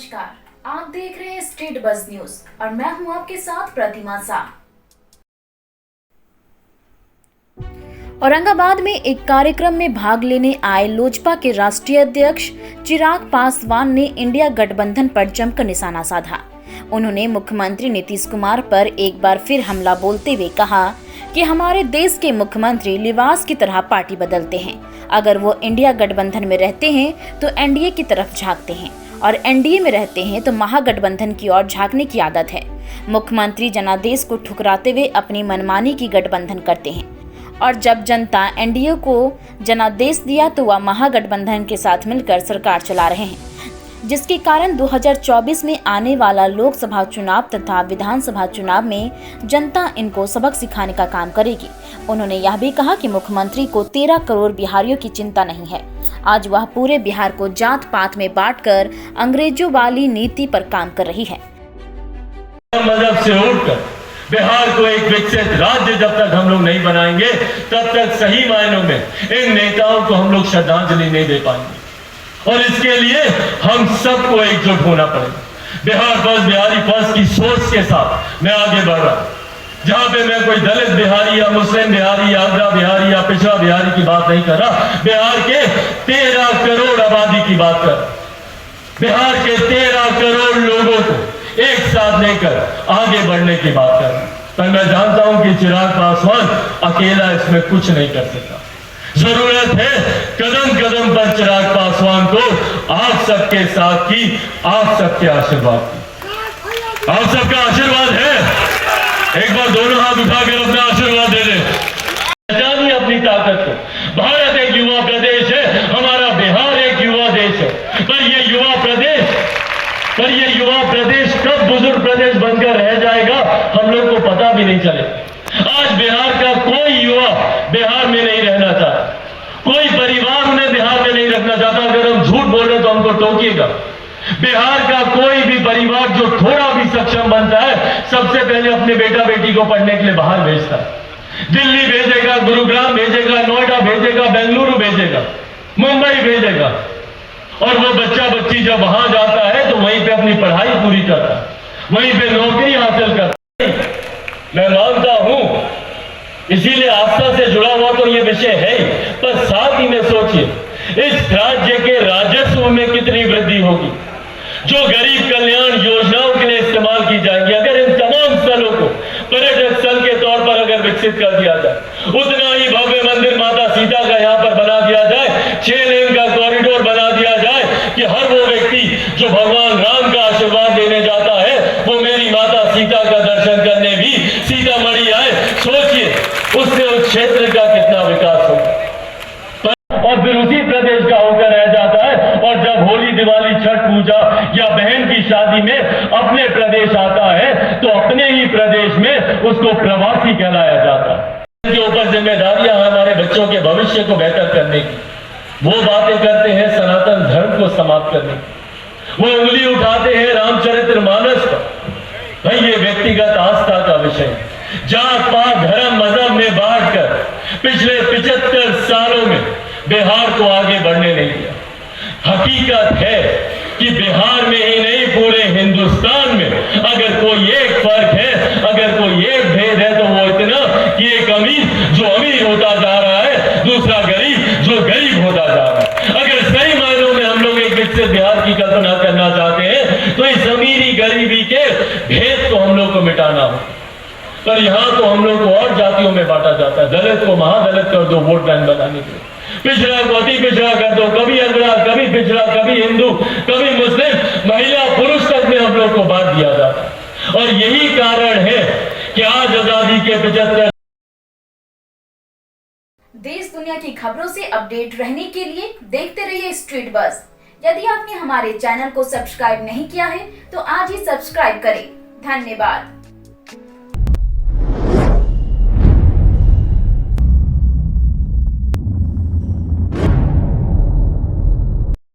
नमस्कार, आप देख रहे हैं स्टेट बज़ न्यूज और मैं हूं आपके साथ प्रतिमा शाह। औरंगाबाद में एक कार्यक्रम में भाग लेने आए लोजपा के राष्ट्रीय अध्यक्ष चिराग पासवान ने इंडिया गठबंधन पर जमकर निशाना साधा। उन्होंने मुख्यमंत्री नीतीश कुमार पर एक बार फिर हमला बोलते हुए कहा कि हमारे देश के मुख्यमंत्री लिबास की तरह पार्टी बदलते हैं। अगर वो इंडिया गठबंधन में रहते हैं तो एनडीए की तरफ झांकते हैं और एनडीए में रहते हैं तो महागठबंधन की ओर झांकने की आदत है। मुख्यमंत्री जनादेश को ठुकराते हुए अपनी मनमानी की गठबंधन करते हैं और जब जनता एनडीए को जनादेश दिया तो वह महागठबंधन के साथ मिलकर सरकार चला रहे हैं, जिसके कारण 2024 में आने वाला लोकसभा चुनाव तथा विधानसभा चुनाव में जनता इनको सबक सिखाने का काम करेगी। उन्होंने यह भी कहा कि मुख्यमंत्री को 13 करोड़ बिहारियों की चिंता नहीं है। आज वह पूरे बिहार को जात पात में बांटकर अंग्रेजों वाली नीति पर काम कर रही है। मजहब से उठकर बिहार को एक विकसित राज्य जब तक हम लोग नहीं बनाएंगे तब तक सही मायनों में इन नेताओं को हम लोग श्रद्धांजलि नहीं दे पाएंगे और इसके लिए हम सबको एकजुट होना पड़ेगा। बिहार फर्स्ट, बिहारी फर्स्ट की सोच के साथ मैं आगे बढ़ रहा हूं, जहां पे मैं कोई दलित बिहारी या मुस्लिम बिहारी या आगरा बिहारी या पिछड़ा बिहारी की बात नहीं कर रहा। बिहार के 13 करोड़ आबादी की बात कर, बिहार के 13 करोड़ लोगों को एक साथ लेकर आगे बढ़ने की बात कर। पर मैं जानता हूं कि चिराग पासवान अकेला इसमें कुछ नहीं कर सकता। जरूरत है कदम कदम पर चिराग पासवान को आप सबके साथ की, आप सबके आशीर्वाद की। आप सबका आशीर्वाद है। एक बार दोनों हाथ उठाकर अपना आशीर्वाद दे दें। जानिए अपनी ताकत को। भारत एक युवा प्रदेश है, हमारा बिहार एक युवा देश है। पर ये युवा प्रदेश कब बुजुर्ग प्रदेश बनकर रह जाएगा हम लोग को पता भी नहीं चलेगा। आज बिहार का कोई युवा बिहार में नहीं रहना चाहता, कोई परिवार उन्हें बिहार में नहीं रखना चाहता। अगर हम झूठ बोल रहे तो हमको टोकिएगा। बिहार का कोई भी परिवार जो थोड़ा भी सक्षम बनता है सबसे पहले अपने बेटा बेटी को पढ़ने के लिए बाहर भेजता है। दिल्ली भेजेगा, गुरुग्राम भेजेगा, नोएडा भेजेगा, बेंगलुरु भेजेगा, मुंबई भेजेगा। और वो बच्चा बच्ची जब वहां जाता है तो वहीं पे अपनी पढ़ाई पूरी करता है, वहीं पे नौकरी हासिल करता है। मैं मानता हूं इसीलिए आस्था से जुड़ा हुआ तो ये विषय है ही, पर साथ ही में सोचिए इस राज्य के राजस्व में कितनी वृद्धि होगी जो गरीब कल्याण योजनाओं के लिए इस्तेमाल की जाएंगी। अगर इन तमाम स्थलों को पर्यटक स्थल के तौर पर अगर विकसित कर दिया जाए, उतना ही भव्य मंदिर माता सीता का यहाँ पर बना दिया जाए, 6 लेन का कॉरिडोर बना दिया जाए कि हर वो व्यक्ति जो भगवान राम का आशीर्वाद लेने जाता है वो मेरी माता सीता का दर्शन करने भी सीतामढ़ी आए। सोचिए उससे उस क्षेत्र का कितना विकास होगा। और फिर उसी प्रदेश का होकर रह जाता है और जब होली, दिवाली, छठ पूजा या बहन की शादी में अपने प्रदेश आता है तो अपने ही प्रदेश में उसको प्रवासी कहलाया जाता है। के ऊपर जिम्मेदारियां हमारे बच्चों के भविष्य को बेहतर करने की। वो बातें करते हैं सनातन धर्म को समाप्त करने की, वो उंगली उठाते हैं रामचरितमानस पर। भाई ये व्यक्तिगत आस्था का विषय, जात पात धर्म मजहब में बांटकर पिछले 75 सालों में बिहार को आगे बढ़ने नहीं दिया। हकीकत है कि बिहार में ही नहीं पूरे हिंदुस्तान में अगर कोई एक फर्क है, अगर कोई एक भेद है तो वो इतना कि एक अमीर जो अमीर होता जा रहा है, दूसरा गरीब जो गरीब होता जा रहा है। अगर सही मायनों में हम लोग एक विकसित बिहार की कल्पना करना चाहते हैं तो इस अमीरी गरीबी के भेद को हम लोग को मिटाना हो। पर यहाँ तो हम लोग को और जातियों में बांटा जाता है। दलित को महादलित कर दो वोट बैंक बनाने के लिए, पिछड़ा को अति पिछड़ा कर दो, कभी अगड़ा, कभी पिछड़ा, कभी हिंदू, कभी मुस्लिम, महिला पुरुष तक में हम लोग को बांट दिया जाता है। और यही कारण है कि आज आजादी के 75 देश दुनिया की खबरों से अपडेट रहने के लिए देखते रहिए स्ट्रीट बज़। यदि आपने हमारे चैनल को सब्सक्राइब नहीं किया है तो आज ही सब्सक्राइब करें। धन्यवाद।